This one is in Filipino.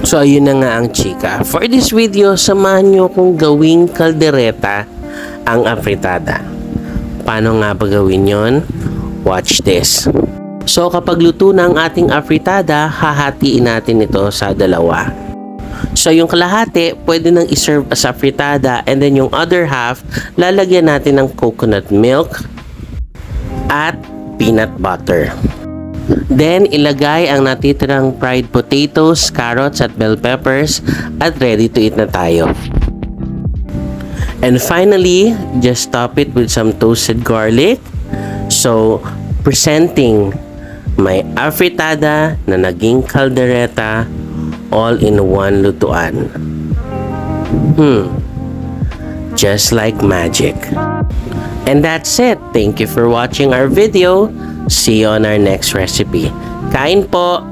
So ayun na nga ang chika. For this video, samahan nyo kung gawing kaldereta ang afritada. Paano nga ba gawin yon? Watch this. So kapag luto na ang ating afritada, hahatiin natin ito sa dalawa. So yung kalahati, pwede nang iserve as afritada, and then yung other half, lalagyan natin ng coconut milk at peanut butter. Then, ilagay ang natitirang fried potatoes, carrots at bell peppers at ready to eat na tayo. And finally, just top it with some toasted garlic. So, presenting my afritada na naging kaldereta all in one lutuan. Just like magic. And that's it. Thank you for watching our video. See you on our next recipe. Kain po!